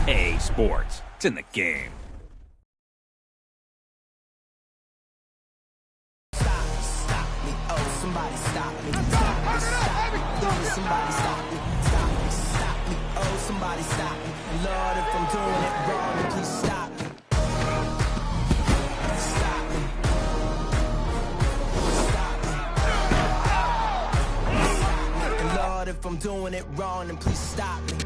EA Sports. It's in the game. Stop me, oh, somebody stop me. Stop me, stop me, please, somebody stop me. Stop me, stop me, oh, somebody stop me. Lord, if I'm doing it wrong, then please stop me. Stop me. Stop me. And Lord, if I'm doing it wrong, then please stop me.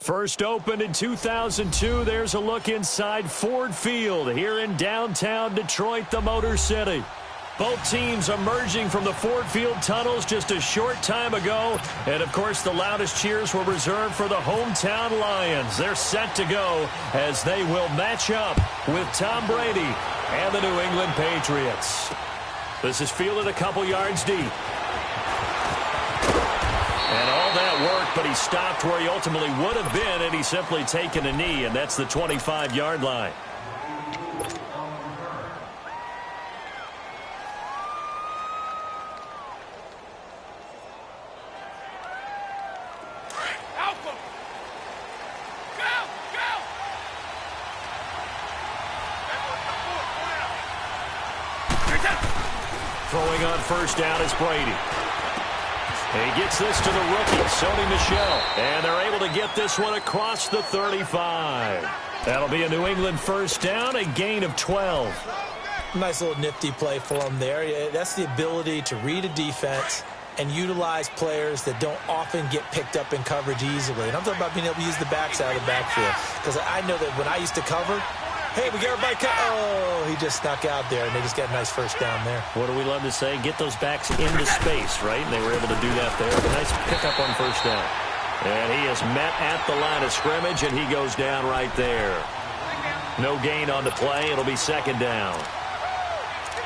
First opened in 2002, there's a look inside Ford Field here in downtown Detroit, the Motor City. Both teams emerging from the Ford Field tunnels just a short time ago. And, of course, the loudest cheers were reserved for the hometown Lions. They're set to go as they will match up with Tom Brady and the New England Patriots. This is fielded a couple yards deep. And all that worked, but he stopped where he ultimately would have been had he simply taken a knee, and that's the 25-yard line. Throwing on first down is Brady. He gets this to the rookie, Sony Michel. And they're able to get this one across the 35. That'll be a New England first down, a gain of 12. Nice little nifty play for him there. That's the ability to read a defense and utilize players that don't often get picked up in coverage easily. And I'm talking about being able to use the backside of the backfield. Because I know that when I used to cover, hey, we got everybody cut. Oh, he just snuck out there, and they just got a nice first down there. What do we love to say? Get those backs into space, right? And they were able to do that there. A nice pickup on first down. And he is met at the line of scrimmage, and he goes down right there. No gain on the play. It'll be second down.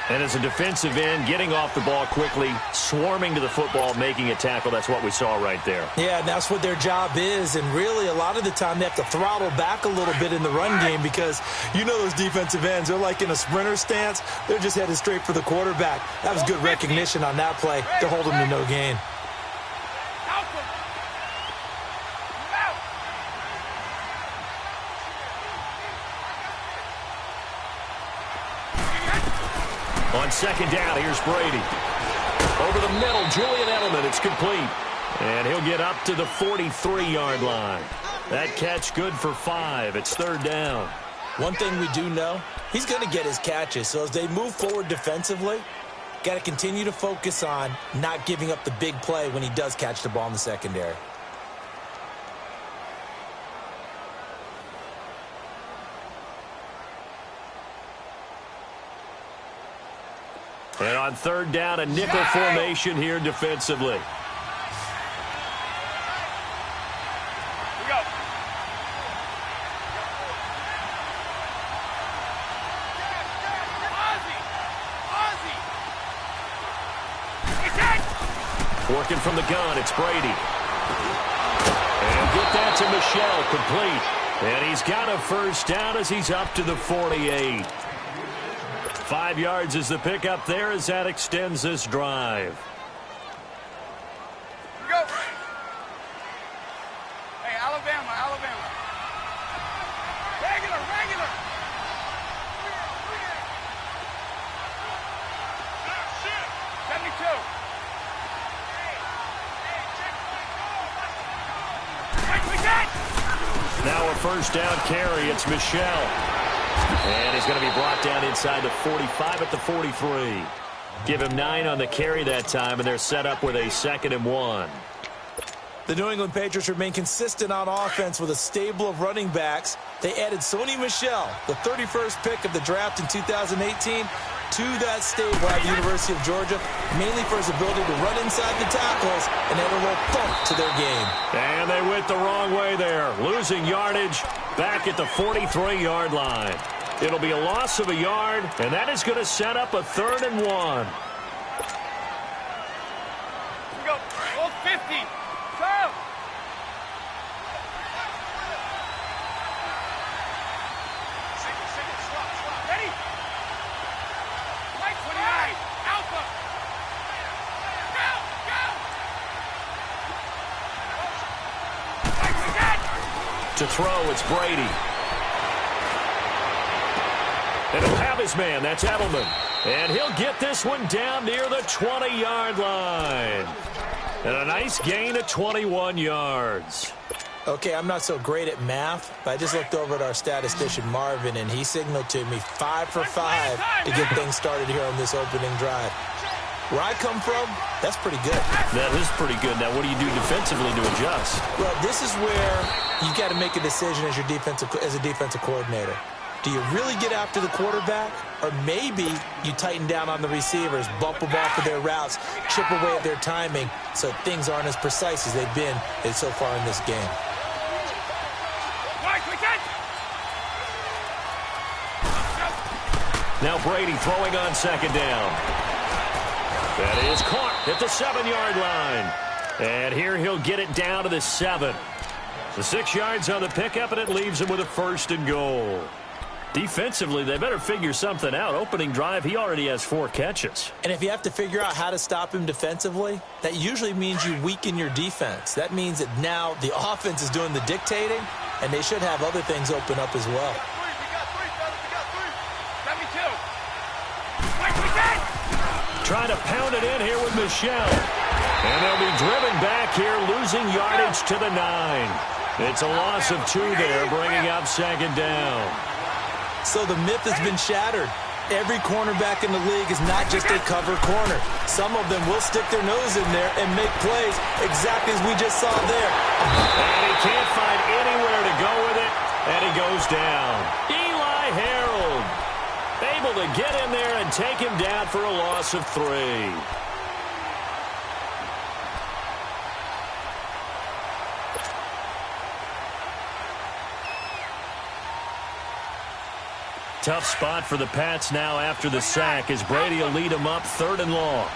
And as a defensive end, getting off the ball quickly, swarming to the football, making a tackle, that's what we saw right there. Yeah, and that's what their job is. And really, a lot of the time, they have to throttle back a little bit in the run game because you know those defensive ends, they're like in a sprinter stance. They're just headed straight for the quarterback. That was good recognition on that play to hold them to no gain. On second down, here's Brady. Over the middle, Julian Edelman. It's complete. And he'll get up to the 43-yard line. That catch good for 5. It's third down. One thing we do know, he's going to get his catches. So as they move forward defensively, got to continue to focus on not giving up the big play when he does catch the ball in the secondary. And on third down, a nickel formation here defensively. Working from the gun, it's Brady. And get that to Michelle, complete. And he's got a first down as he's up to the 48. 5 yards is the pickup there as that extends this drive. Go. Hey, Alabama. Regular. 72. Now a first down carry. It's Michelle. And he's going to be brought down inside the 45 at the 43. Give him 9 on the carry that time, and they're set up with a 2nd and 1. The New England Patriots remain consistent on offense with a stable of running backs. They added Sony Michel, the 31st pick of the draft in 2018, to that stable at the University of Georgia, mainly for his ability to run inside the tackles and add a little bump to their game. And they went the wrong way there, losing yardage back at the 43-yard line. It'll be a loss of a yard, and that is going to set up a 3rd and 1. Go. Old 50. Go. Single. Ready? Right 29. Alpha. Go. To throw, it's Brady. And he'll have his man. That's Edelman. And he'll get this one down near the 20-yard line. And a nice gain of 21 yards. Okay, I'm not so great at math, but I just looked over at our statistician, Marvin, and he signaled to me 5 for 5 to get things started here on this opening drive. Where I come from, that's pretty good. That is pretty good. Now, what do you do defensively to adjust? Well, this is where you got to make a decision as a defensive coordinator. Do you really get after the quarterback, or maybe you tighten down on the receivers, bump them off of their routes, chip away at their timing so things aren't as precise as they've been so far in this game? Now Brady throwing on second down. That is caught at the 7-yard line. And here he'll get it down to the 7. The 6 yards on the pickup, and it leaves him with a 1st and goal. Defensively, they better figure something out. Opening drive, he already has 4 catches. And if you have to figure out how to stop him defensively, that usually means you weaken your defense. That means that now the offense is doing the dictating, and they should have other things open up as well. Trying to pound it in here with Michelle. And they'll be driven back here, losing yardage to the 9. It's a loss of 2 there, bringing up 2nd down. So the myth has been shattered. Every cornerback in the league is not just a cover corner. Some of them will stick their nose in there and make plays exactly as we just saw there. And he can't find anywhere to go with it, and he goes down. Eli Harold able to get in there and take him down for a loss of 3. tough spot for the Pats now after the sack as Brady will lead them up 3rd and long.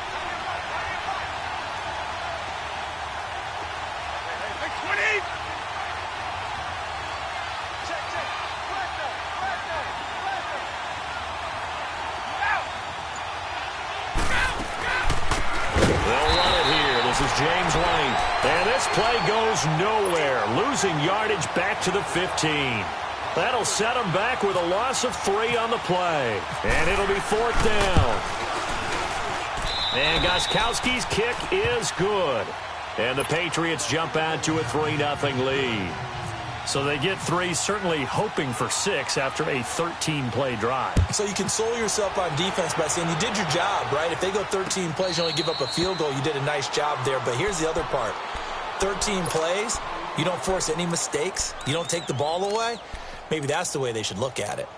James White. And this play goes nowhere. Losing yardage back to the 15. That'll set them back with a loss of 3 on the play. And it'll be 4th down. And Gostkowski's kick is good. And the Patriots jump out to a 3-0 lead. So they get 3, certainly hoping for 6 after a 13-play drive. So you console yourself on defense by saying you did your job, right? If they go 13 plays, you only give up a field goal, you did a nice job there. But here's the other part. 13 plays, you don't force any mistakes, you don't take the ball away. Maybe that's the way they should look at it.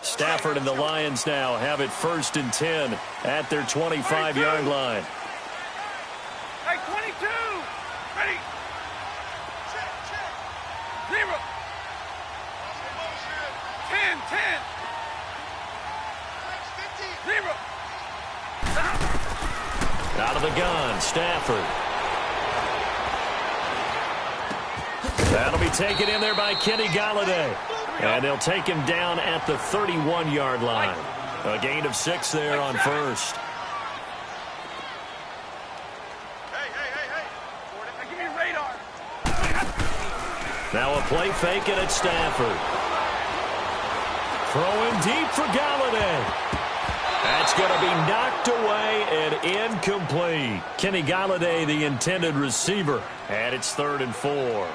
Stafford and the Lions now have it 1st and 10 at their 25-yard line. Hey, 22. Ready. Check. 0. 10. 0. Out of the gun, Stafford. That'll be taken in there by Kenny Golladay. And they'll take him down at the 31-yard line. A gain of 6 there on 1st. Give me radar. Now a play fake it at Stafford. Throwing deep for Golladay. That's going to be knocked away and incomplete. Kenny Golladay, the intended receiver. And it's 3rd and 4.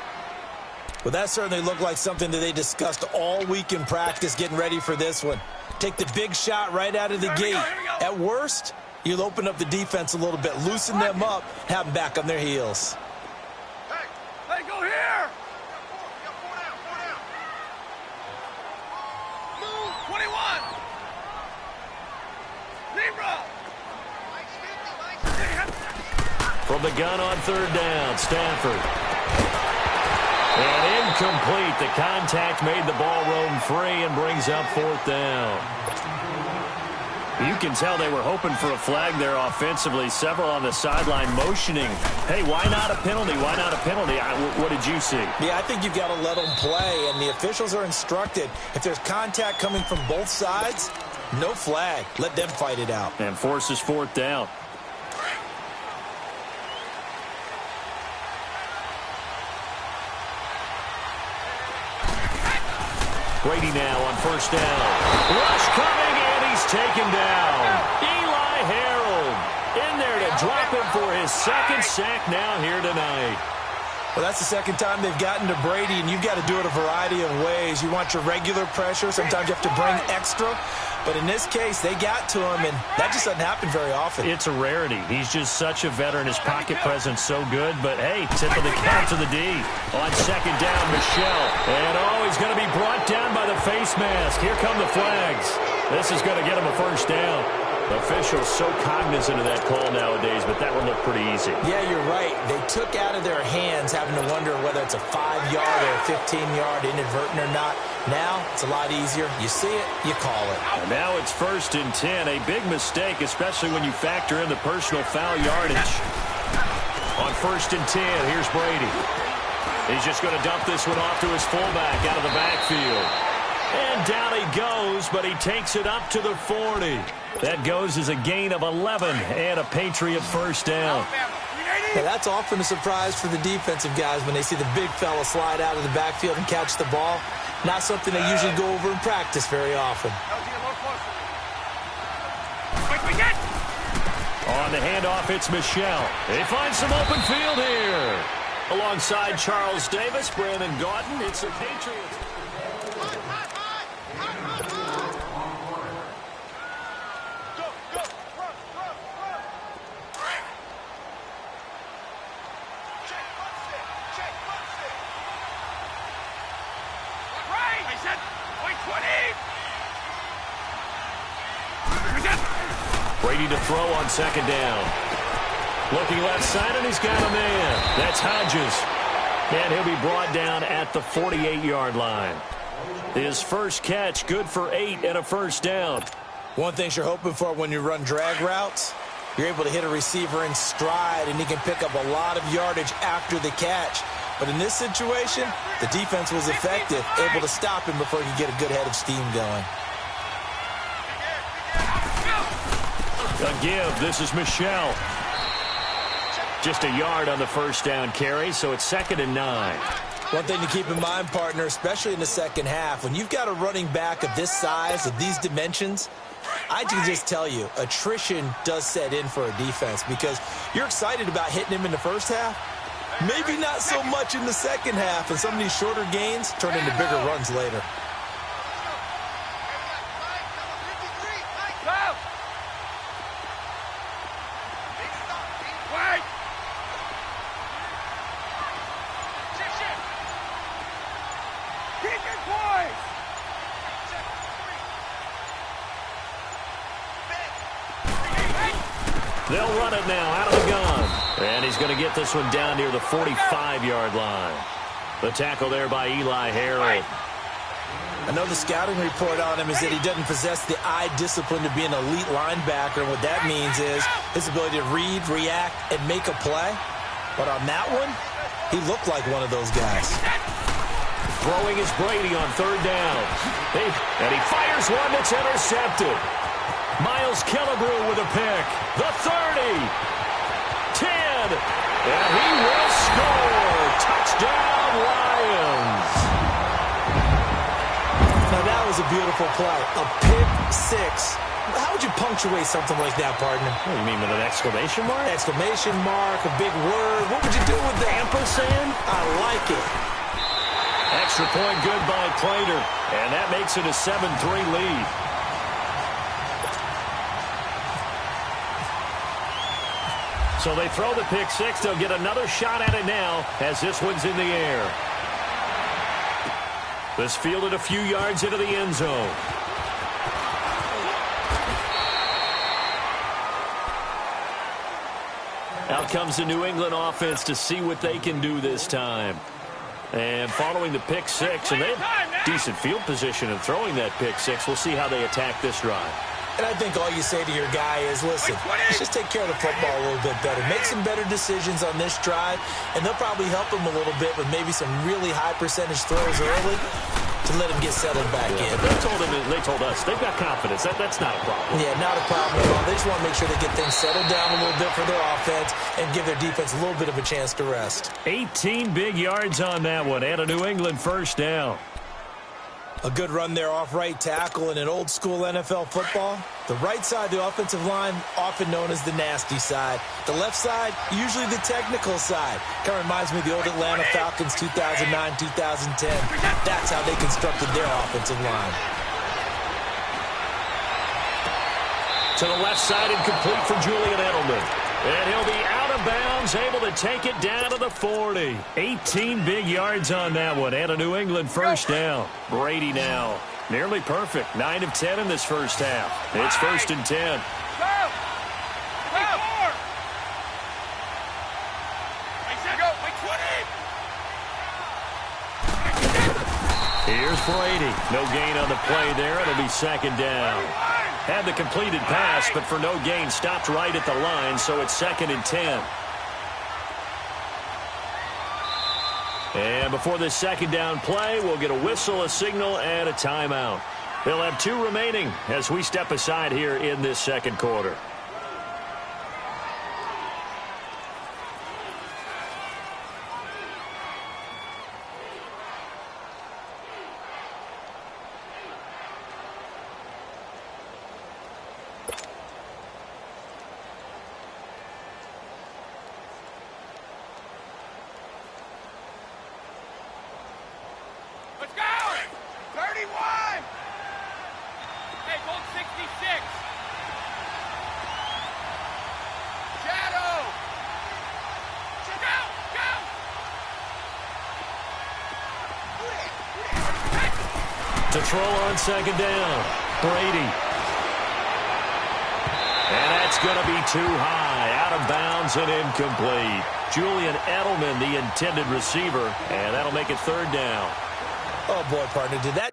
Well, that certainly looked like something that they discussed all week in practice getting ready for this one. Take the big shot right out of the gate. At worst, you'll open up the defense a little bit, loosen them up, have them back on their heels. Hey, go here. 21. From the gun on 3rd down, Stafford. And incomplete. The contact made the ball roam free and brings up 4th down. You can tell they were hoping for a flag there offensively. Several on the sideline motioning. Hey, why not a penalty? Why not a penalty? What did you see? Yeah, I think you've got to let them play, and the officials are instructed. If there's contact coming from both sides, no flag. Let them fight it out. And forces 4th down. Brady now on 1st down. Rush coming, and he's taken down. Eli Harold in there to drop him for his 2nd sack now here tonight. Well, that's the 2nd time they've gotten to Brady, and you've got to do it a variety of ways. You want your regular pressure. Sometimes you have to bring extra. But in this case, they got to him, and that just doesn't happen very often. It's a rarity. He's just such a veteran. His pocket presence so good. But, hey, tip of the cap to the D. On 2nd down, Michelle. And, he's going to be brought down by the face mask. Here come the flags. This is going to get him a 1st down. Officials so cognizant of that call nowadays, but that one looked pretty easy. Yeah, you're right. They took out of their hands having to wonder whether it's a 5-yard or a 15-yard, inadvertent or not. Now, it's a lot easier. You see it, you call it. And now it's 1st and 10. A big mistake, especially when you factor in the personal foul yardage. On 1st and 10, here's Brady. He's just going to dump this one off to his fullback out of the backfield. And down he goes, but he takes it up to the 40. That goes as a gain of 11 and a Patriot 1st down. Now, that's often a surprise for the defensive guys when they see the big fella slide out of the backfield and catch the ball. Not something they usually go over in practice very often. On the handoff, it's Michelle. They find some open field here. Alongside Charles Davis, Brandon Gauton, it's the Patriots. Brady to throw on second down. Looking left side, and he's got a man. That's Hodges. And he'll be brought down at the 48-yard line. His first catch, good for 8 and a first down. One thing you're hoping for when you run drag routes, you're able to hit a receiver in stride, and he can pick up a lot of yardage after the catch. But in this situation, the defense was effective, able to stop him before he could get a good head of steam going. A give. This is Michelle. Just a yard on the first down carry, so it's 2nd and 9. One thing to keep in mind, partner, especially in the second half, when you've got a running back of this size, of these dimensions, I can just tell you, attrition does set in for a defense because you're excited about hitting him in the first half. Maybe not so much in the second half, and some of these shorter gains turn into bigger runs later. They'll run it now out of the gun. And he's going to get this one down near the 45-yard line. The tackle there by Eli Harold. I know the scouting report on him is that he doesn't possess the eye discipline to be an elite linebacker. And what that means is his ability to read, react, and make a play. But on that one, he looked like one of those guys. Throwing is Brady on third down. And he fires one that's intercepted. Miles Killebrew with a pick. The 30. 10. And he will score. Touchdown, Lions. Now that was a beautiful play. A pick six. How would you punctuate something like that, partner? What, you mean with an exclamation mark? Exclamation mark, a big word. What would you do with that? Ampersand? I like it. Extra point good by Prater. And that makes it a 7-3 lead. So they throw the pick six. They'll get another shot at it now as this one's in the air. This fielded a few yards into the end zone. Out comes the New England offense to see what they can do this time. And following the pick six, and they have decent field position in throwing that pick six. We'll see how they attack this drive. And I think all you say to your guy is, listen, let's just take care of the football a little bit better. Make some better decisions on this drive, and they'll probably help him a little bit with maybe some really high percentage throws early to let him get settled back in. They told us they've got confidence. That's not a problem. Yeah, not a problem at all. They just want to make sure they get things settled down a little bit for their offense and give their defense a little bit of a chance to rest. 18 big yards on that one, and a New England first down. A good run there off right tackle in an old school NFL football. The right side, the offensive line, often known as the nasty side. The left side, usually the technical side. Kind of reminds me of the old Atlanta Falcons 2009, 2010. That's how they constructed their offensive line. To the left side and complete for Julian Edelman. And he'll be out of bounds, able to take it down to the 40. 18 big yards on that one, and a New England first down. Brady now, nearly perfect. 9 of 10 in this first half. It's 1st and 10. Here's Brady. No gain on the play there. It'll be 2nd down. Had the completed pass, but for no gain, stopped right at the line, so it's 2nd and 10. And before this 2nd down play, we'll get a whistle, a signal, and a timeout. They'll have 2 remaining as we step aside here in this 2nd quarter. To throw on 2nd down, Brady. And that's That's going to be too high, out of bounds and incomplete. Julian Edelman, the intended receiver, and that'll make it third down. Oh, boy, partner, did that...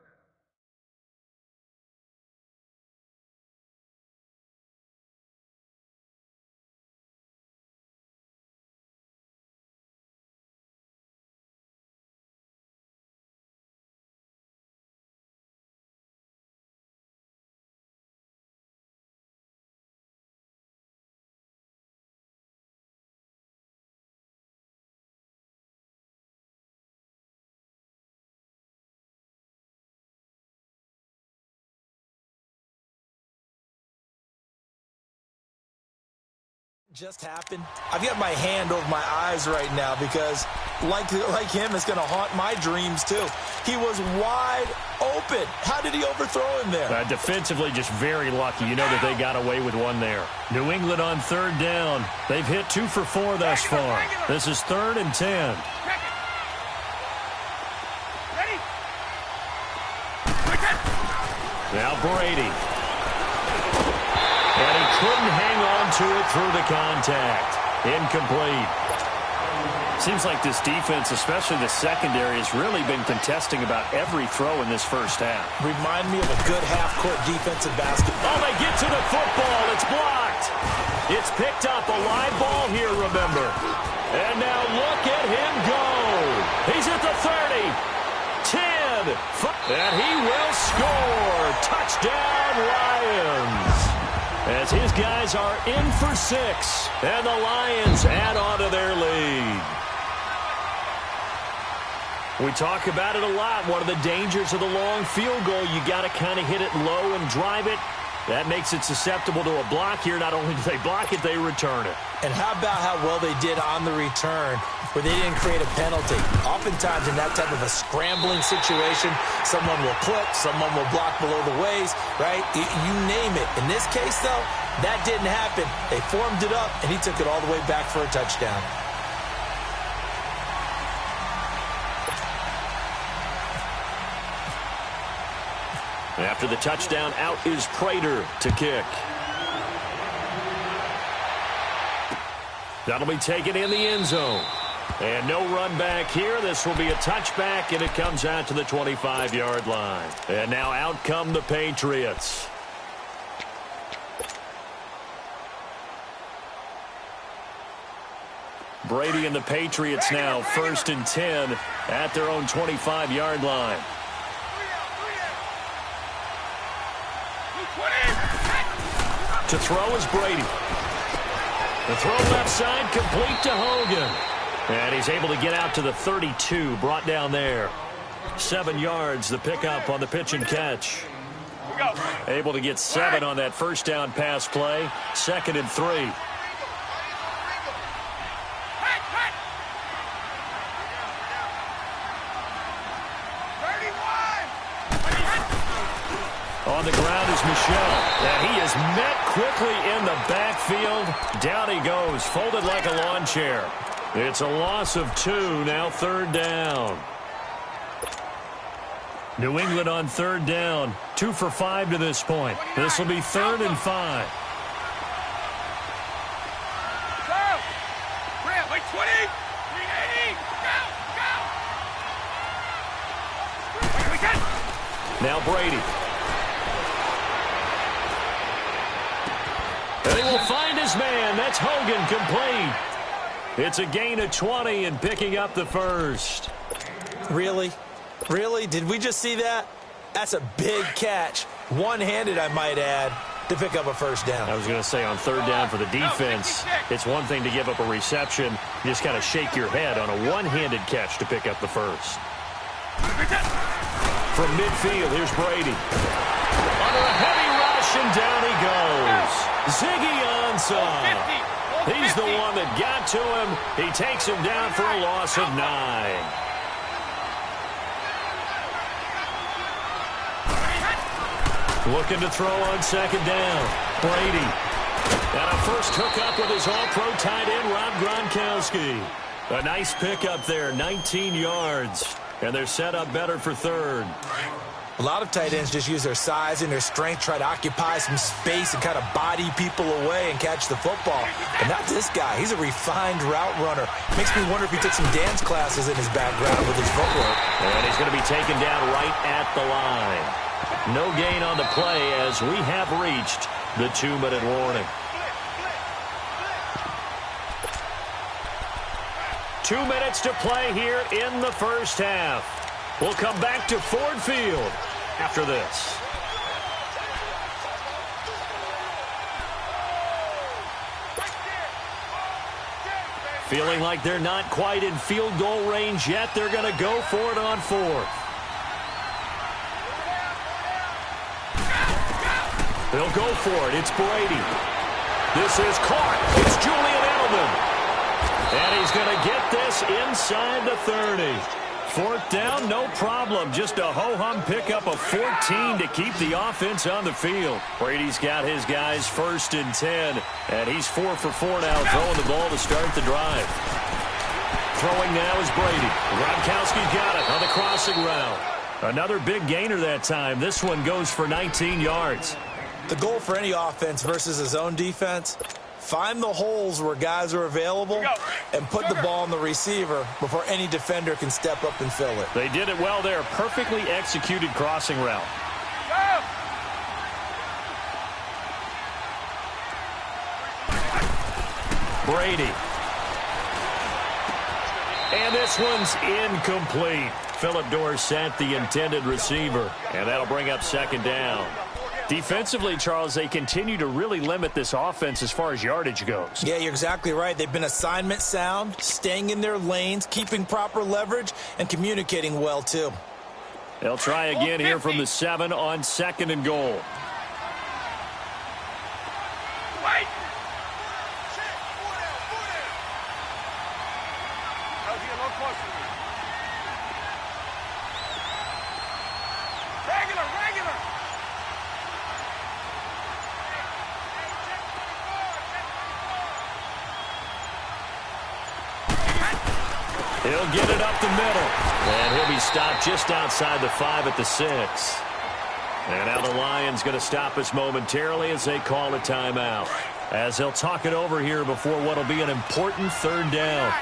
just happened? I've got my hand over my eyes right now because, like him, it's going to haunt my dreams, too. He was wide open. How did he overthrow him there? Defensively, just very lucky. You know that they got away with one there. New England on third down. They've hit 2 for 4 thus far. This is 3rd and 10. Ready? Now Brady. And he couldn't hang on to it through the contact. Incomplete. Seems like this defense, especially the secondary, has really been contesting about every throw in this first half. Remind me of a good half-court defensive basketball. Oh, they get to the football. It's blocked. It's picked up. A live ball here, remember. And now look at him go. He's at the 30. 10. And he will score. Touchdown, Lions. As his guys are in for 6. And the Lions add on to their lead. We talk about it a lot. One of the dangers of the long field goal, you got to kind of hit it low and drive it. That makes it susceptible to a block here. Not only do they block it, they return it. And how about how well they did on the return where they didn't create a penalty? Oftentimes in that type of a scrambling situation, someone will clip, someone will block below the waist, right? You name it. In this case, though, that didn't happen. They formed it up, and he took it all the way back for a touchdown. After the touchdown, out is Prater to kick. That'll be taken in the end zone. And no run back here. This will be a touchback, and it comes out to the 25-yard line. And now out come the Patriots. Brady and the Patriots now 1st and 10 at their own 25-yard line. To throw is Brady. The throw left side complete to Hogan. And he's able to get out to the 32, brought down there. 7 yards, the pickup on the pitch and catch. Able to get 7 on that first down pass play. 2nd and 3. On the ground is Michel. And he is met quickly in the backfield. Down he goes, folded like a lawn chair. It's a loss of 2, now 3rd down. New England on 3rd down. 2 for 5 to this point. This will be 3rd and 5. Wait, 20, 380, go! Now Brady. And he will find his man. That's Hogan, complete. It's a gain of 20 and picking up the first. Really? Really? Did we just see that? That's a big catch. One-handed, I might add, to pick up a first down. I was going to say on 3rd down for the defense, it's one thing to give up a reception. You just kind of shake your head on a one-handed catch to pick up the first. From midfield, here's Brady. Under a heavy rush, and down he goes. Ziggy Ansah. He's the one that got to him. He takes him down for a loss of 9. Looking to throw on 2nd down. Brady. And a first hookup with his all-pro tight end, Rob Gronkowski. A nice pickup there, 19 yards. And they're set up better for 3rd. A lot of tight ends just use their size and their strength, try to occupy some space and kind of body people away and catch the football. But not this guy. He's a refined route runner. Makes me wonder if he took some dance classes in his background with his footwork. And he's going to be taken down right at the line. No gain on the play as we have reached the 2-minute warning. 2 minutes to play here in the first half. We'll come back to Ford Field after this. Feeling like they're not quite in field goal range yet. They're going to go for it on fourth. They'll go for it. It's Brady. This is caught. It's Julian Edelman. And he's going to get this inside the 30. Fourth down, no problem. Just a ho-hum pickup of 14 to keep the offense on the field. Brady's got his guys 1st and 10. And he's 4 for 4 now, throwing the ball to start the drive. Throwing now is Brady. Gronkowski's got it on the crossing route. Another big gainer that time. This one goes for 19 yards. The goal for any offense versus his own defense, find the holes where guys are available and put the ball on the receiver before any defender can step up and fill it. They did it well there. Perfectly executed crossing route. Brady. And this one's incomplete. Philip Dorsett, the intended receiver. And that'll bring up 2nd down. Defensively, Charles, they continue to really limit this offense as far as yardage goes. Yeah, you're exactly right. They've been assignment sound, staying in their lanes, keeping proper leverage, and communicating well, too. They'll try again here from the 7 on 2nd and goal. Wait! Regular! He'll get it up the middle. And he'll be stopped just outside the 5 at the 6. And now the Lions going to stop us momentarily as they call a timeout. As they'll talk it over here before what will be an important 3rd down.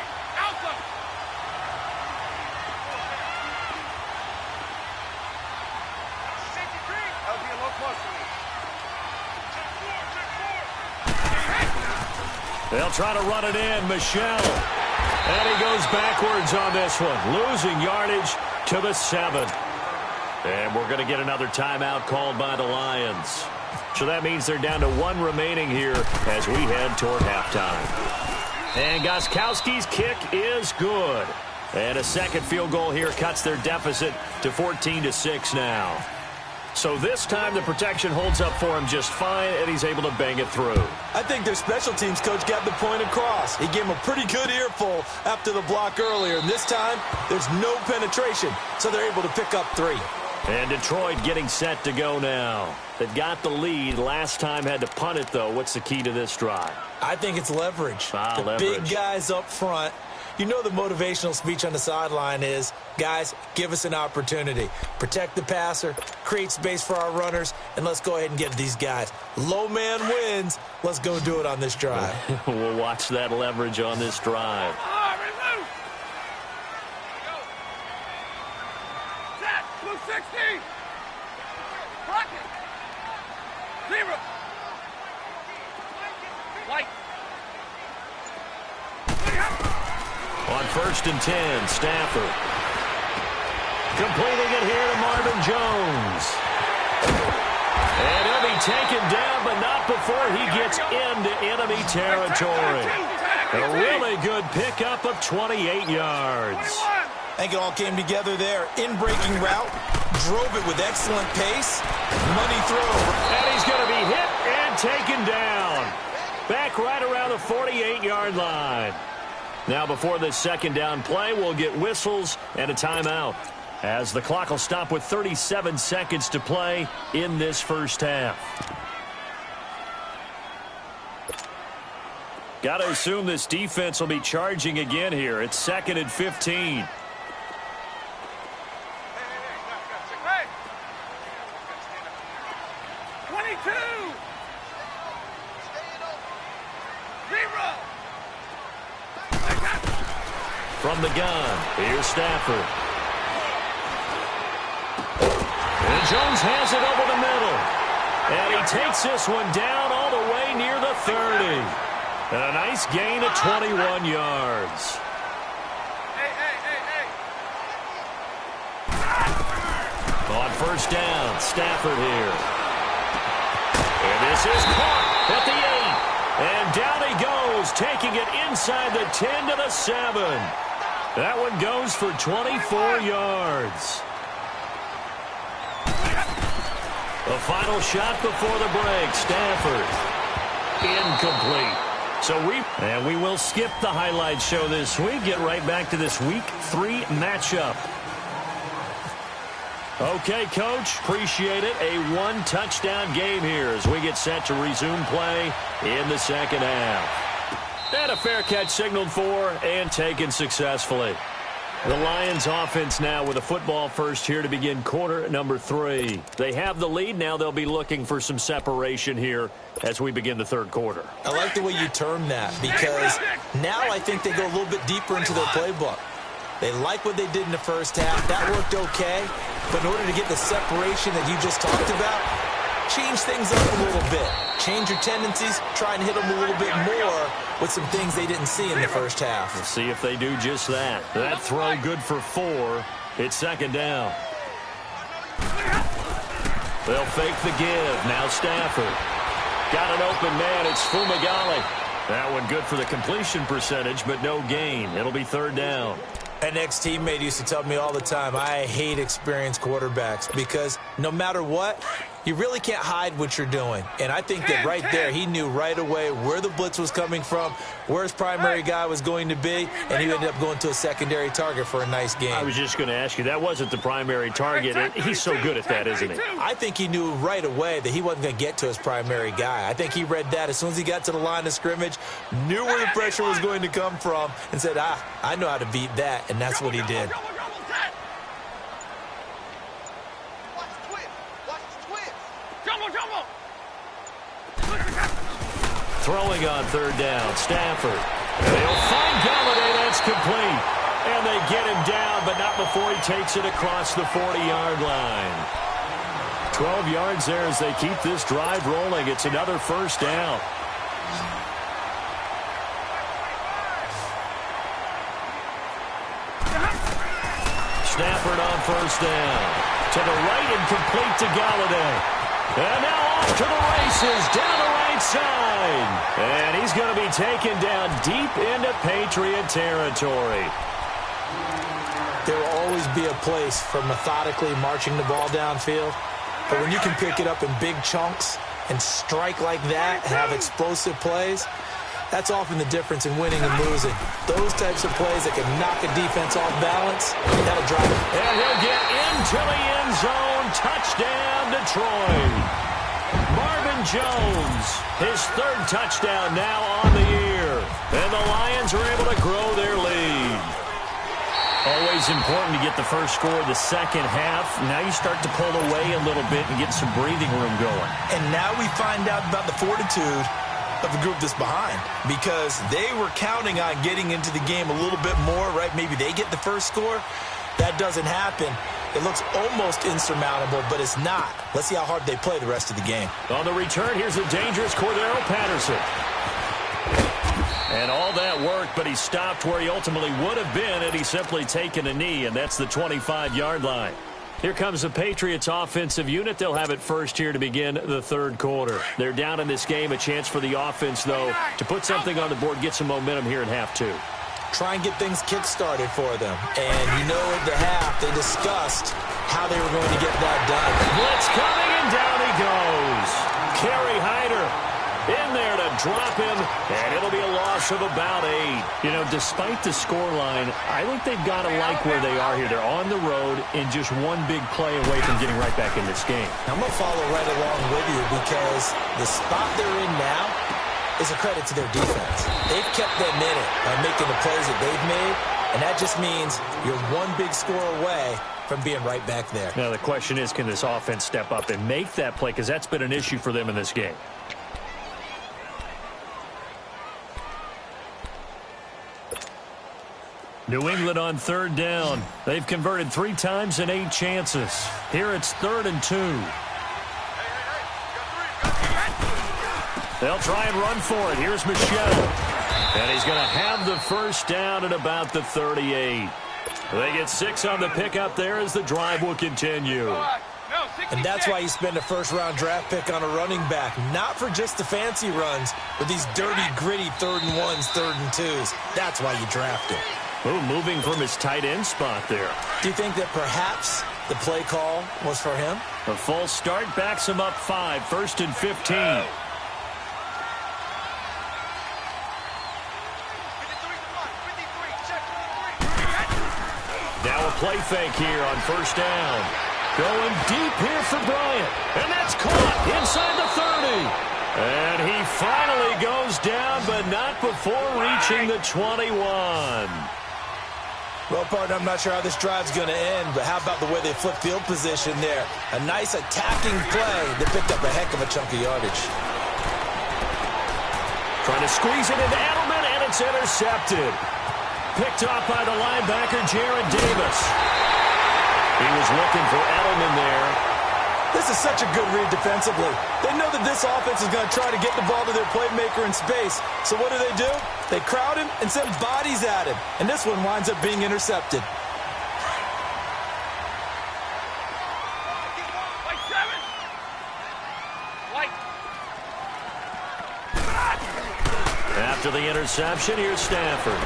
They'll try to run it in. Michelle. And he goes backwards on this one. Losing yardage to the 7. And we're going to get another timeout called by the Lions. So that means they're down to 1 remaining here as we head toward halftime. And Gostkowski's kick is good. And a 2nd field goal here cuts their deficit to 14-6 now. So this time the protection holds up for him just fine, and he's able to bang it through. I think their special teams coach got the point across. He gave him a pretty good earful after the block earlier, and this time there's no penetration, so they're able to pick up 3. And Detroit getting set to go now. They've got the lead. Last time had to punt it, though. What's the key to this drive? I think it's leverage. Leverage. Big guys up front. You know the motivational speech on the sideline is, guys, give us an opportunity. Protect the passer, create space for our runners, and let's go ahead and get these guys. Low man wins. Let's go do it on this drive. We'll watch that leverage on this drive. Set, blue 60. Rocket. 0. White. On 1st and 10, Stafford. Completing it here to Marvin Jones. And he'll be taken down, but not before he gets into enemy territory. A really good pickup of 28 yards. I think it all came together there. In-breaking route, drove it with excellent pace, money throw. And he's going to be hit and taken down. Back right around the 48-yard line. Now before this 2nd down play, we'll get whistles and a timeout, as the clock will stop with 37 seconds to play in this first half. Got to assume this defense will be charging again here. It's 2nd and 15. 22. 0. From the gun, here's Stafford. And Jones has it over the middle. And he takes this one down all the way near the 30. And a nice gain of 21 yards. On first down, Stafford here. And this is caught at the 8. And down he goes, taking it inside the 10 to the 7. That one goes for 24 yards. The final shot before the break, Stafford. Incomplete. So we will skip the highlight show this week. Get right back to this Week 3 matchup. Okay, Coach, appreciate it. A one-touchdown game here as we get set to resume play in the second half. And a fair catch signaled for and taken successfully. The Lions offense now with a football first here to begin quarter number 3. They have the lead. Now they'll be looking for some separation here as we begin the third quarter. I like the way you term that because now I think they go a little bit deeper into their playbook. They like what they did in the first half. That worked okay. But in order to get the separation that you just talked about, change things up a little bit. Change your tendencies. Try and hit them a little bit more with some things they didn't see in the first half. We'll see if they do just that. That throw good for 4. It's second down. They'll fake the give. Now Stafford. Got an open man. It's Fumagalli. That one good for the completion percentage, but no gain. It'll be third down. An ex-teammate used to tell me all the time, I hate experienced quarterbacks because no matter what, you really can't hide what you're doing. And I think that right there, he knew right away where the blitz was coming from, where his primary guy was going to be, and he ended up going to a secondary target for a nice game. I was just going to ask you, that wasn't the primary target. He's so good at that, isn't he? I think he knew right away that he wasn't going to get to his primary guy. I think he read that as soon as he got to the line of scrimmage, knew where the pressure was going to come from, and said, I know how to beat that, and that's what he did. Throwing on third down, Stafford. They'll find Galladay, that's complete. And they get him down, but not before he takes it across the 40-yard line. 12 yards there as they keep this drive rolling. It's another first down. Stafford on first down. To the right and complete to Galladay. And now off to the races, down the right side. And he's going to be taken down deep into Patriot territory. There will always be a place for methodically marching the ball downfield. But when you can pick it up in big chunks and strike like that and have explosive plays, that's often the difference in winning and losing. Those types of plays that can knock a defense off balance, that'll drive it. And he'll get into the end zone. Touchdown, Detroit. Marvin Jones, his third touchdown now on the year. And the Lions are able to grow their lead. Always important to get the first score of the second half. Now you start to pull away a little bit and get some breathing room going. And now we find out about the fortitude of the group that's behind, because they were counting on getting into the game a little bit more, right? Maybe they get the first score. That doesn't happen. It looks almost insurmountable, but it's not. Let's see how hard they play the rest of the game. On the return, here's the dangerous Cordero Patterson. And all that work, but he stopped where he ultimately would have been had he simply taken a knee, and that's the 25-yard line. Here comes the Patriots offensive unit. They'll have it first here to begin the third quarter. They're down in this game. A chance for the offense, though, to put something on the board, get some momentum here in half 2. Try and get things kick-started for them. And you know at the half, they discussed how they were going to get that done. Blitz coming, and down he goes. Kerry Hyder in there to drop him, and it'll be a loss of about 8. You know, despite the scoreline, I think they've got to like where they are here. They're on the road and just one big play away from getting right back in this game. I'm going to follow right along with you because the spot they're in now is a credit to their defense. They've kept them in it by making the plays that they've made, And that just means you're one big score away from being right back there. Now, the question is, can this offense step up and make that play? Because that's been an issue for them in this game. New England on third down. They've converted 3 times in 8 chances. Here it's 3rd and 2. They'll try and run for it. Here's Michelle. And he's going to have the first down at about the 38. They get 6 on the pickup there as the drive will continue. And that's why you spend a first-round draft pick on a running back. Not for just the fancy runs, but these dirty, gritty 3rd and 1s, 3rd and 2s. That's why you draft him. Oh, moving from his tight end spot there. Do you think that perhaps the play call was for him? A false start backs him up 5, 1st and 15. Now a play fake here on first down. Going deep here for Bryant. And that's caught inside the 30. And he finally goes down, but not before reaching the 21. Well, partner, I'm not sure how this drive's going to end, but how about the way they flip field position there? A nice attacking play that picked up a heck of a chunk of yardage. Trying to squeeze it into Edelman, and it's intercepted. Picked off by the linebacker, Jared Davis. He was looking for Edelman there. This is such a good read defensively. They know that this offense is going to try to get the ball to their playmaker in space. So what do? They crowd him and send bodies at him. And this one winds up being intercepted. After the interception, here's Stafford.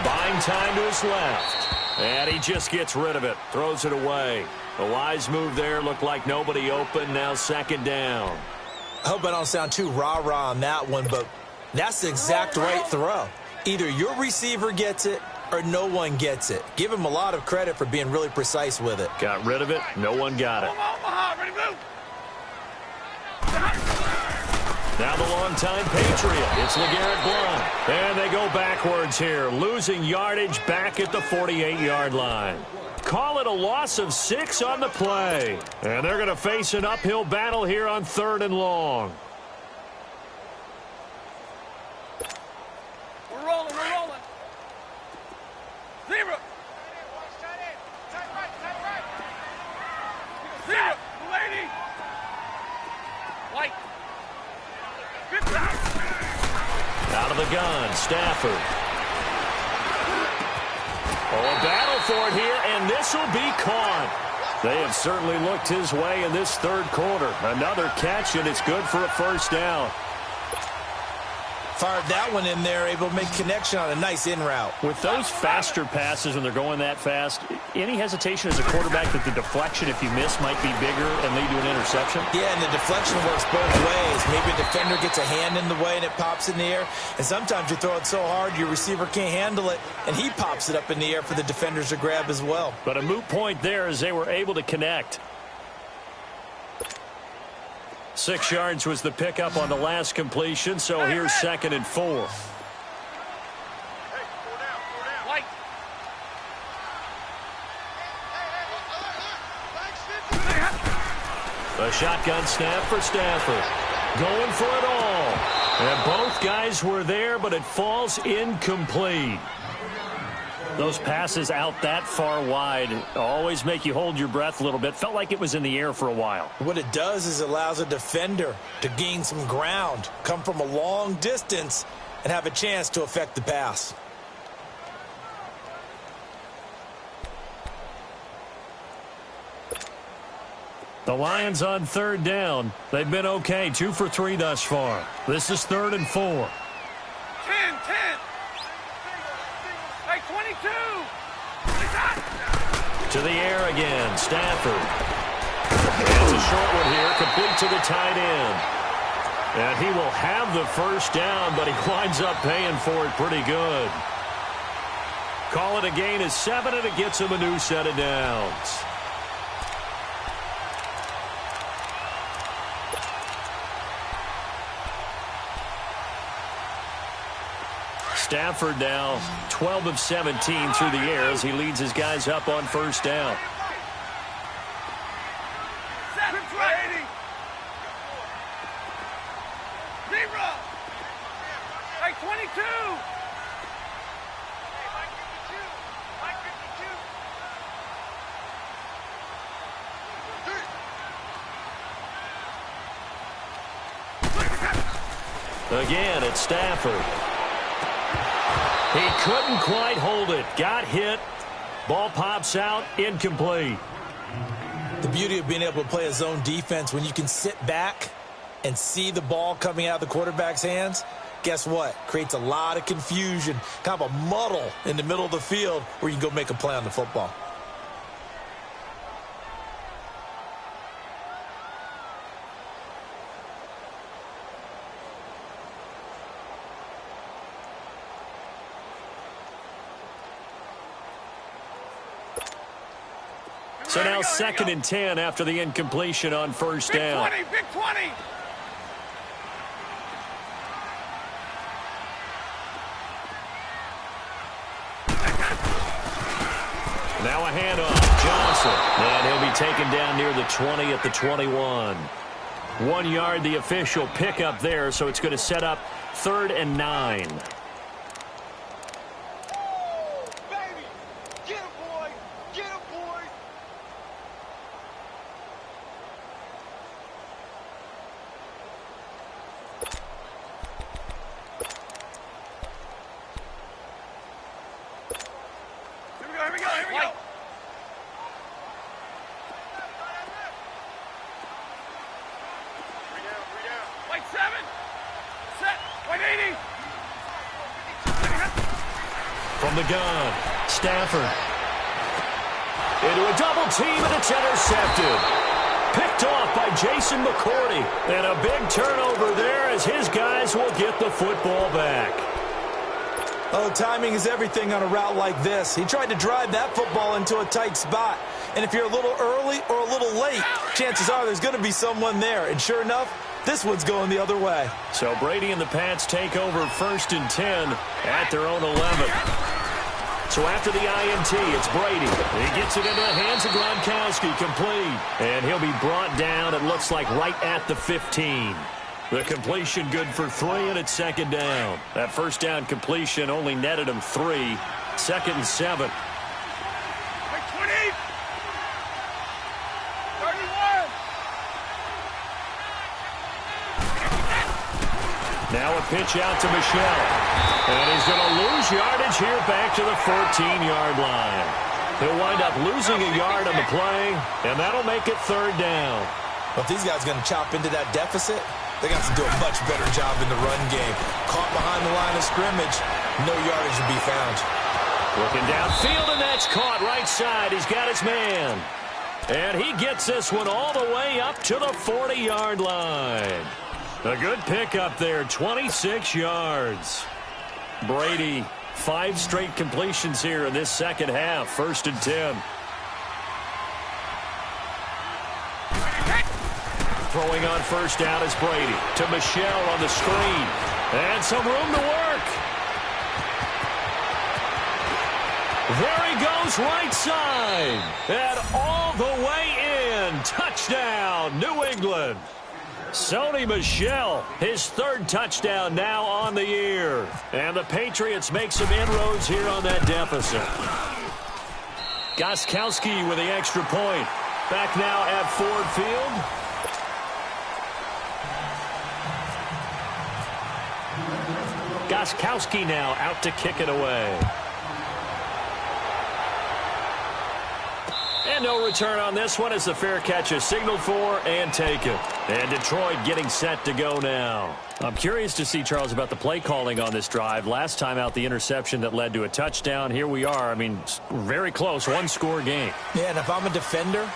Buying time to his left. And he just gets rid of it. Throws it away. A wise move there. Looked like nobody open. Now 2nd down. I hope I don't sound too rah-rah on that one, but that's the exact right throw. Either your receiver gets it or no one gets it. Give him a lot of credit for being really precise with it. Got rid of it. No one got it. Now the longtime Patriot. It's LeGarrette Blount. And they go backwards here, losing yardage back at the 48-yard line. Call it a loss of 6 on the play. And they're going to face an uphill battle here on 3rd and long. We're rolling. 0. 0. Lady. White. Out of the gun, Stafford. Oh, a battle for it here, and this will be caught. They have certainly looked his way in this 3rd quarter. Another catch, and it's good for a first down. Fired that one in there, able to make connection on a nice in route. With those faster passes when they're going that fast, any hesitation as a quarterback that the deflection, if you miss, might be bigger and lead to an interception? Yeah, and the deflection works both ways. Maybe a defender gets a hand in the way and it pops in the air. And sometimes you throw it so hard your receiver can't handle it, and he pops it up in the air for the defenders to grab as well. But a moot point there as they were able to connect. 6 yards was the pickup on the last completion, so here's 2nd and 4. White. A shotgun snap for Stafford. Going for it all. And both guys were there, but it falls incomplete. Those passes out that far wide always make you hold your breath a little bit. Felt like it was in the air for a while. What it does is it allows a defender to gain some ground, come from a long distance, and have a chance to affect the pass. The Lions on 3rd down. They've been okay, 2 for 3 thus far. This is 3rd and 4. 10. Hey, 22. To the air again, Stafford. It's a short one here, complete to the tight end. And he will have the first down, but he winds up paying for it pretty good. Call it a gain of 7, and it gets him a new set of downs. Stafford now 12 of 17 through the air as he leads his guys up on first down. Hey, 22! Again, it's Stafford. He couldn't quite hold it. Got hit. Ball pops out. Incomplete. The beauty of being able to play a zone defense when you can sit back and see the ball coming out of the quarterback's hands, guess what? Creates a lot of confusion, kind of a muddle in the middle of the field where you can go make a play on the football. So now 2nd and 10 after the incompletion on first down. Big 20, big 20. Now a handoff. Johnson. And he'll be taken down near the 20 at the 21. 1 yard, the official pickup there, so it's going to set up 3rd and 9. From the gun, Stafford. Into a double team, and it's intercepted. Picked off by Jason McCourty. And a big turnover there as his guys will get the football back. Oh, timing is everything on a route like this. He tried to drive that football into a tight spot. And if you're a little early or a little late, chances are there's going to be someone there. And sure enough, this one's going the other way. So Brady and the Pats take over 1st and 10 at their own 11. So after the INT, it's Brady. He gets it into the hands of Gronkowski, complete. And he'll be brought down, it looks like, right at the 15. The completion good for 3, and it's 2nd down. That first down completion only netted him 3. 2nd and 7. Big 20! 31! Now a pitch out to Michelle. And he's going to lose yardage here back to the 14-yard line. He'll wind up losing a yard on the play, and that'll make it 3rd down. Well, if these guys are going to chop into that deficit, they got to do a much better job in the run game. Caught behind the line of scrimmage, no yardage to be found. Looking downfield, and that's caught right side. He's got his man. And he gets this one all the way up to the 40-yard line. A good pickup there, 26 yards. Brady, 5 straight completions here in this second half, 1st and 10. Throwing on first down is Brady to Michelle on the screen. And some room to work. There he goes right side. And all the way in. Touchdown, New England. Sony Michel, his 3rd touchdown now on the year. And the Patriots make some inroads here on that deficit. Gostkowski with the extra point. Back now at Ford Field. Gostkowski now out to kick it away. And no return on this one as the fair catch is signaled for and taken. And Detroit getting set to go now. I'm curious to see, Charles, about the play calling on this drive. Last time out, the interception that led to a touchdown. Here we are. I mean, very close, 1-score game. Yeah, and if I'm a defender,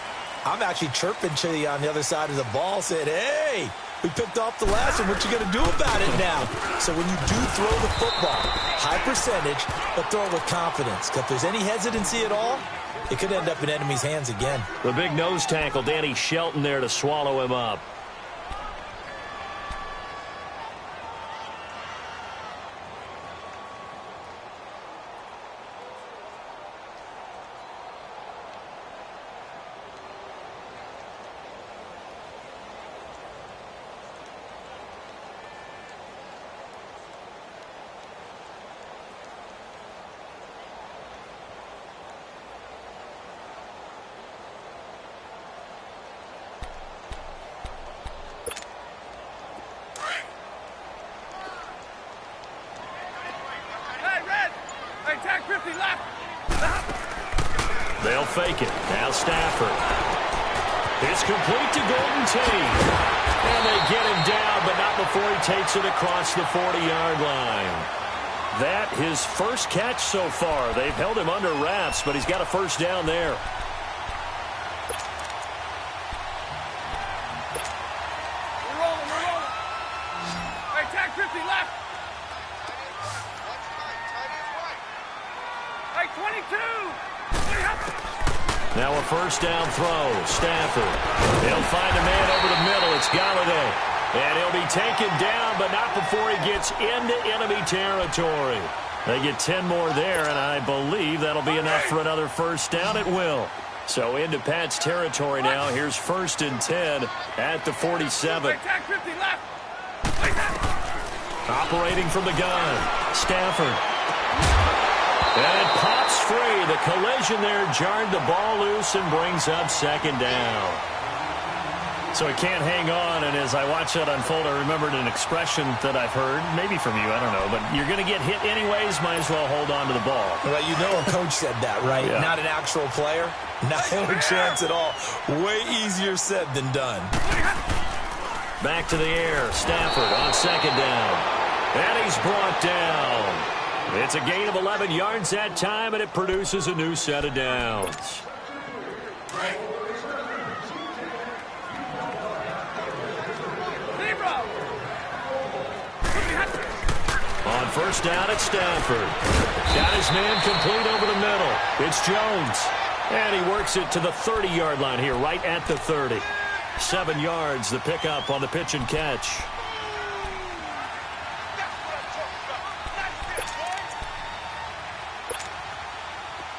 I'm actually chirping to you on the other side of the ball, saying, hey, we picked off the last one. What you going to do about it now? So when you do throw the football, high percentage, but throw it with confidence. Because if there's any hesitancy at all, it could end up in enemy's hands again. The big nose tackle, Danny Shelton there to swallow him up. fake it. Now Stafford. It's complete to Golden Tate. And they get him down, but not before he takes it across the 40-yard line. That his first catch so far. They've held him under wraps, but he's got a first down there. We're rolling. Hey, tag 50 left. Hey, 22. Now a first down throw. Stafford. He'll find a man over the middle. It's Galladay. And he'll be taken down, but not before he gets into enemy territory. They get 10 more there, and I believe that'll be enough for another first down. It will. So into Pat's territory now. Here's 1st and 10 at the 47. Hey, tag 50 left. Operating from the gun. Stafford. And it pops free. The collision there jarred the ball loose and brings up 2nd down. So he can't hang on, and as I watch that unfold, I remembered an expression that I've heard, maybe from you, I don't know, but you're going to get hit anyways, might as well hold on to the ball. Well, you know a coach said that, right? Yeah. Not an actual player. Not a chance at all. Way easier said than done. Back to the air. Stafford on 2nd down. And he's brought down. It's a gain of 11 yards that time, and it produces a new set of downs. On 1st down at Stafford. Got his man complete over the middle. It's Jones. And he works it to the 30-yard line here, right at the 30. 7 yards, the pickup on the pitch and catch.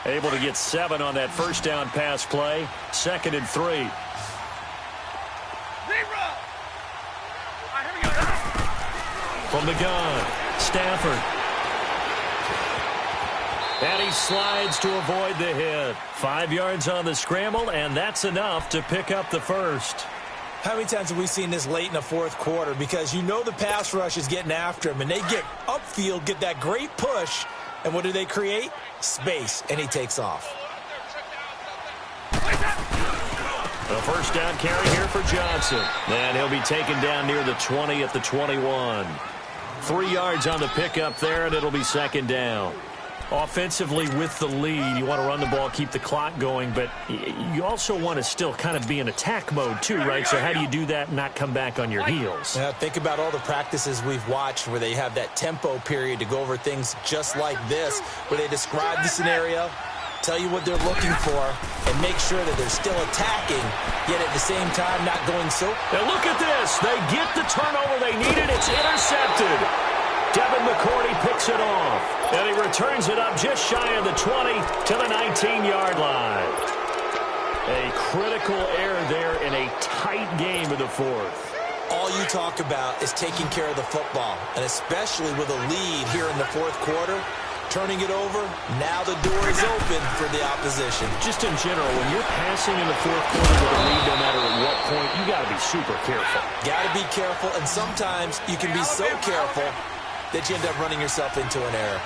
Able to get 7 on that first down pass play. 2nd and 3. From the gun, Stafford. And he slides to avoid the hit. 5 yards on the scramble, and that's enough to pick up the first. How many times have we seen this late in the 4th quarter? Because you know the pass rush is getting after him, and they get upfield, get that great push, and what do they create? Space, and he takes off. A first down carry here for Johnson. And he'll be taken down near the 20 at the 21. 3 yards on the pickup there, and it'll be 2nd down. Offensively with the lead, you want to run the ball, keep the clock going, but you also want to still kind of be in attack mode too, right? So how do you do that and not come back on your heels? Yeah, think about all the practices we've watched where they have that tempo period to go over things just like this, where they describe the scenario, tell you what they're looking for, and make sure that they're still attacking, yet at the same time not going so. Now look at this. They get the turnover they needed. It's intercepted. Devin McCourty picks it off, and he returns it up just shy of the 20 to the 19-yard line. A critical error there in a tight game of the 4th. All you talk about is taking care of the football, and especially with a lead here in the 4th quarter, turning it over, now the door is open for the opposition. Just in general, when you're passing in the 4th quarter with a lead, no matter at what point, you got to be super careful. Got to be careful, and sometimes you can be so careful that you end up running yourself into an error.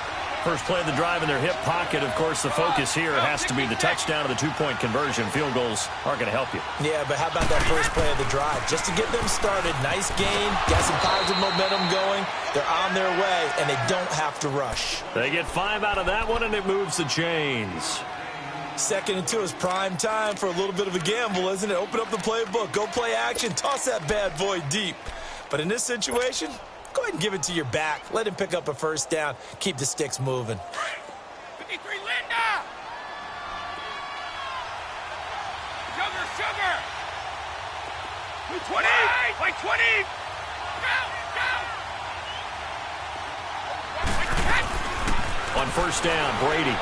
First play of the drive in their hip pocket. Of course, the focus here has to be the touchdown of the 2-point conversion. Field goals aren't going to help you. Yeah, but how about that first play of the drive? Just to get them started, nice gain, got some positive momentum going. They're on their way, and they don't have to rush. They get 5 out of that one, and it moves the chains. 2nd and 2 is prime time for a little bit of a gamble, isn't it? Open up the playbook, go play action, toss that bad boy deep. But in this situation, go ahead and give it to your back. Let him pick up a first down. Keep the sticks moving. 53, Linda! Sugar! 20! Like 20! Go! On first down, Brady.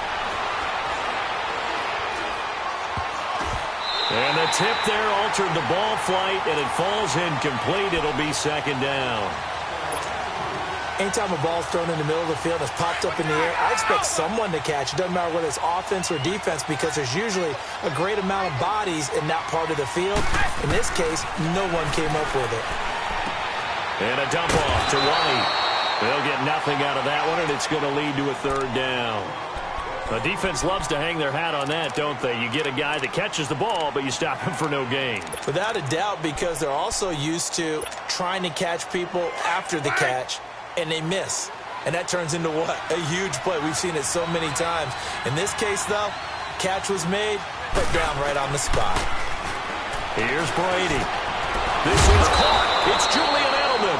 And the tip there altered the ball flight, and it falls incomplete. It'll be 2nd down. Anytime a ball's thrown in the middle of the field and it's popped up in the air, I expect someone to catch. It doesn't matter whether it's offense or defense, because there's usually a great amount of bodies in that part of the field. In this case, no one came up with it. And a dump off to White. They'll get nothing out of that one, and it's going to lead to a 3rd down. The defense loves to hang their hat on that, don't they? You get a guy that catches the ball, but you stop him for no gain. Without a doubt, because they're also used to trying to catch people after the catch, and they miss. And that turns into what? A huge play. We've seen it so many times. In this case, though, catch was made, put down right on the spot. Here's Brady. This one's caught. It's Julian Edelman.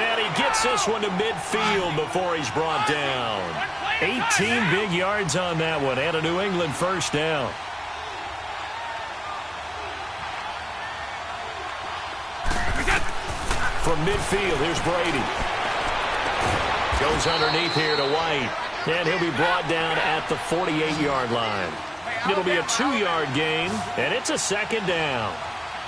And he gets this one to midfield before he's brought down. 18 big yards on that one, and a New England first down. From midfield, here's Brady. Goes underneath here to White. And he'll be brought down at the 48-yard line. It'll be a 2-yard gain, and it's a second down.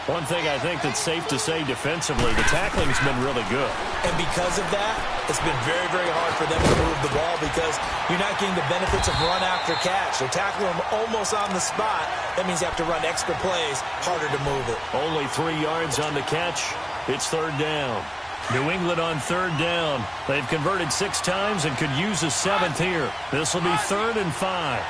One thing I think that's safe to say defensively, the tackling's been really good. And because of that, it's been very, very hard for them to move the ball because you're not getting the benefits of run after catch. They're tackling them almost on the spot. That means you have to run extra plays, harder to move it. Only 3 yards on the catch. It's third down. New England on third down. They've converted 6 times and could use a 7th here. This will be 3rd and 5.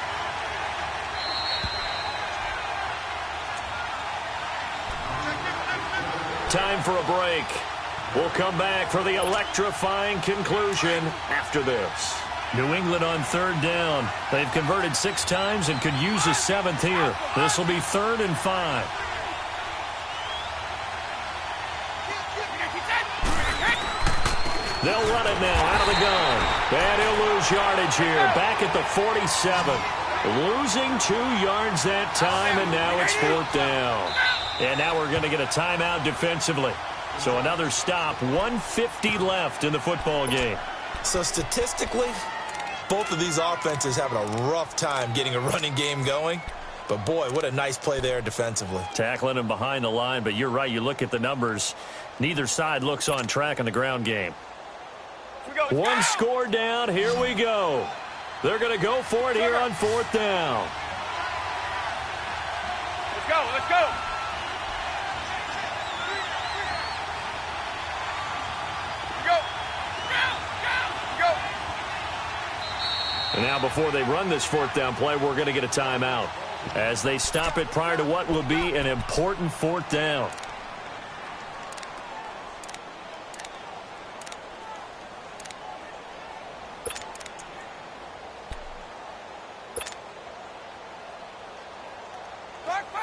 Time for a break. We'll come back for the electrifying conclusion after this. New England on third down. They've converted 6 times and could use a 7th here. This will be 3rd and 5. They'll run it now out of the gun. And he'll lose yardage here. Back at the 47. Losing 2 yards that time, and now it's 4th down. And now we're going to get a timeout defensively. So another stop, 1:50 left in the football game. So statistically, both of these offenses having a rough time getting a running game going. But boy, what a nice play there defensively. Tackling him behind the line, but you're right, you look at the numbers. Neither side looks on track in the ground game. One score down, here we go. They're going to go for it here on 4th down. Let's go, let's go. And now before they run this 4th down play, we're going to get a timeout as they stop it prior to what will be an important 4th down.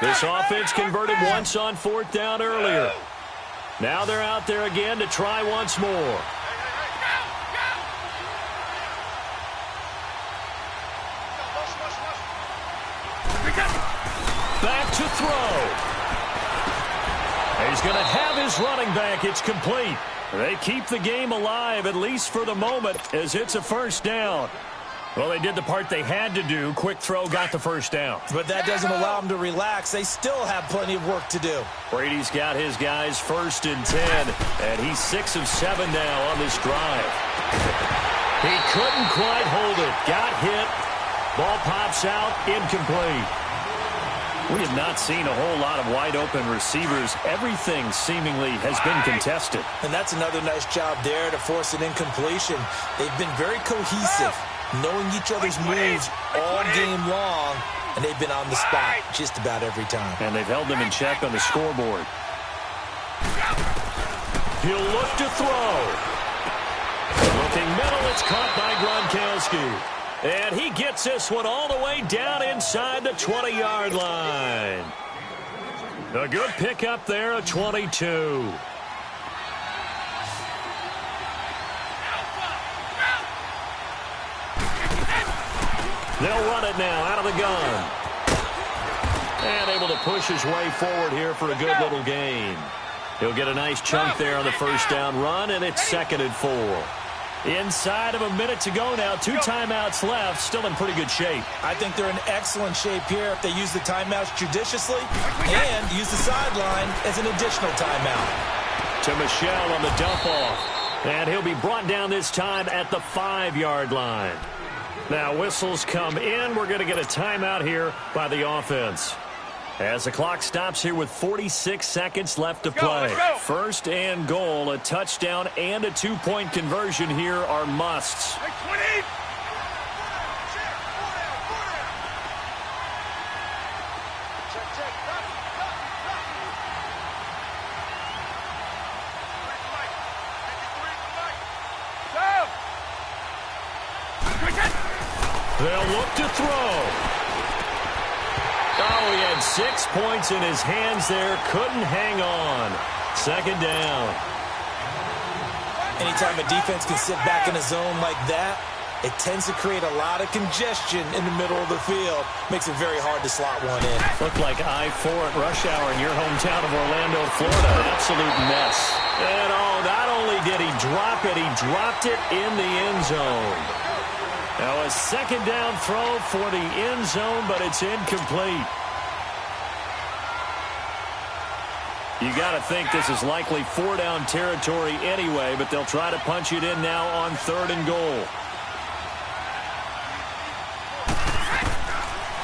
This offense converted once on 4th down earlier. Now they're out there again to try once more. Back to throw. He's going to have his running back. It's complete. They keep the game alive, at least for the moment, as it's a first down. Well, they did the part they had to do. Quick throw got the first down. But that doesn't allow them to relax. They still have plenty of work to do. Brady's got his guys 1st and 10, and he's 6 of 7 now on this drive. He couldn't quite hold it. Got hit. Ball pops out. Incomplete. We have not seen a whole lot of wide-open receivers. Everything seemingly has been contested. And that's another nice job there to force an incompletion. They've been very cohesive, knowing each other's moves all game long, and they've been on the spot just about every time. And they've held them in check on the scoreboard. He'll look to throw. Looking middle, it's caught by Gronkowski. And he gets this one all the way down inside the 20-yard line. A good pickup there, a 22. They'll run it now out of the gun. And able to push his way forward here for a good little gain. He'll get a nice chunk there on the first down run, and it's 2nd and 4. Inside of a minute to go now. 2 timeouts left. Still in pretty good shape. I think they're in excellent shape here if they use the timeouts judiciously and use the sideline as an additional timeout. To Michel on the dump off. And he'll be brought down this time at the 5-yard line. Now whistles come in. We're going to get a timeout here by the offense. As the clock stops here with 46 seconds left to play. First and goal, a touchdown and a 2-point conversion here are musts. They'll look to throw. Oh, he had 6 points in his hands there. Couldn't hang on. Second down. Anytime a defense can sit back in a zone like that, it tends to create a lot of congestion in the middle of the field. Makes it very hard to slot one in. Looked like I-4 at rush hour in your hometown of Orlando, Florida. An absolute mess. And not only did he drop it, he dropped it in the end zone. Now a second down throw for the end zone, but it's incomplete. You got to think this is likely 4-down territory anyway, but they'll try to punch it in now on 3rd and goal.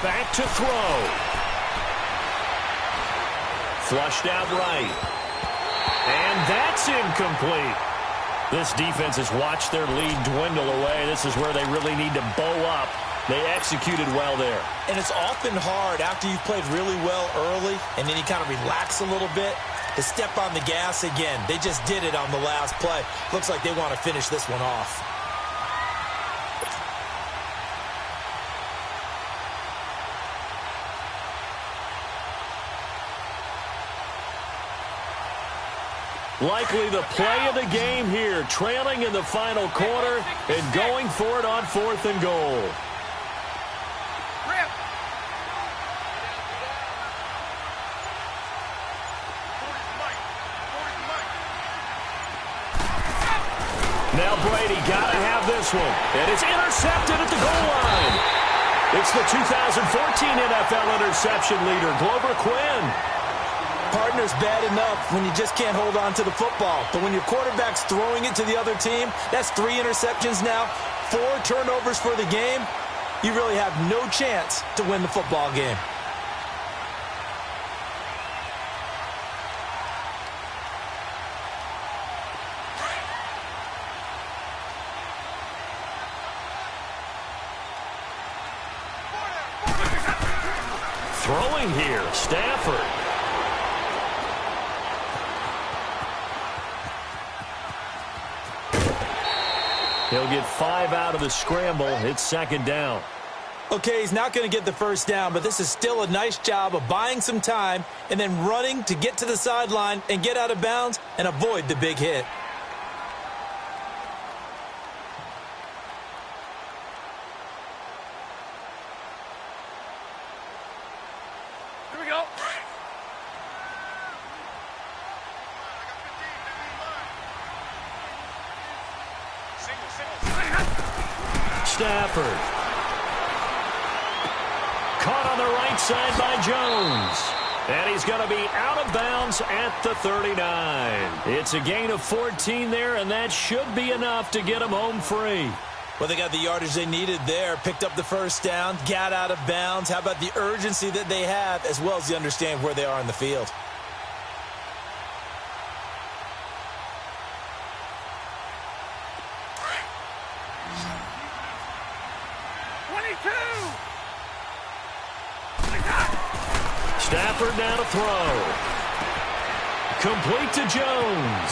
Back to throw. Flushed out right. And that's incomplete. This defense has watched their lead dwindle away. This is where they really need to bow up. They executed well there. And it's often hard after you've played really well early and then you kind of relax a little bit to step on the gas again. They just did it on the last play. Looks like they want to finish this one off. Likely the play of the game here, trailing in the final quarter and going for it on 4th and goal. Now Brady got to have this one, and it's intercepted at the goal line. It's the 2014 NFL interception leader, Glover Quinn. Partner's bad enough when you just can't hold on to the football. But when your quarterback's throwing it to the other team, that's 3 interceptions now, 4 turnovers for the game. You really have no chance to win the football game. Throwing here, Stafford. He'll get 5 out of the scramble. It's 2nd down. Okay, he's not going to get the first down, but this is still a nice job of buying some time and then running to get to the sideline and get out of bounds and avoid the big hit. Here we go. Stafford. Caught on the right side by Jones. And he's going to be out of bounds at the 39. It's a gain of 14 there, and that should be enough to get him home free. Well, they got the yardage they needed there, picked up the first down, got out of bounds. How about the urgency that they have, as well as they understand where they are in the field? Stafford now to throw. Complete to Jones.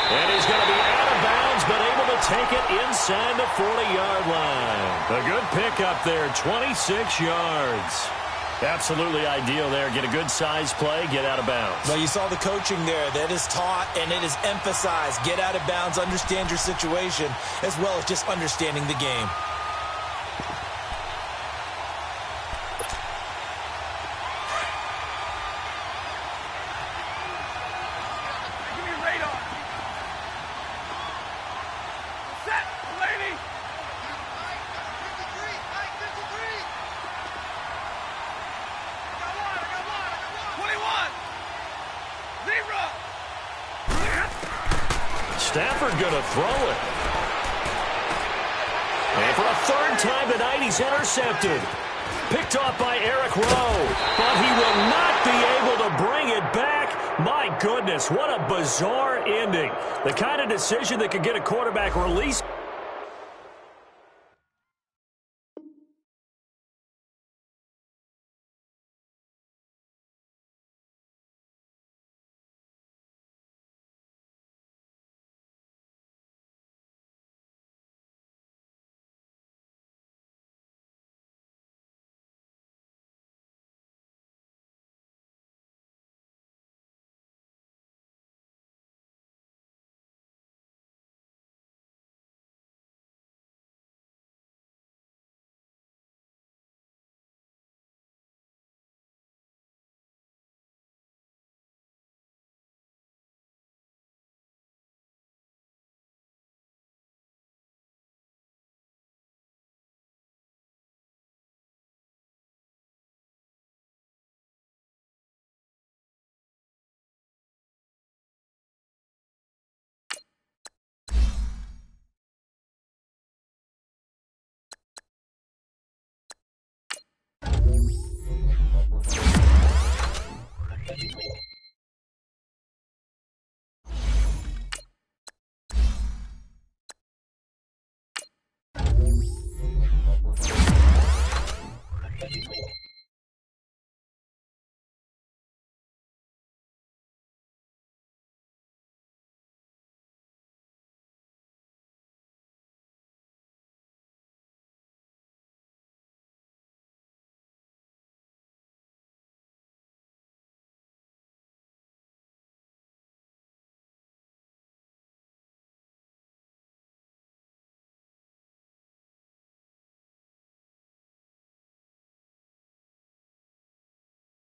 And he's going to be out of bounds, but able to take it inside the 40-yard line. A good pickup there, 26 yards. Absolutely ideal there. Get a good size play, get out of bounds. Well, you saw the coaching there. That is taught and it is emphasized. Get out of bounds, understand your situation, as well as just understanding the game. Stafford going to throw it. And for a 3rd time tonight, he's intercepted. Picked off by Eric Rowe. But he will not be able to bring it back. My goodness, what a bizarre ending. The kind of decision that could get a quarterback released.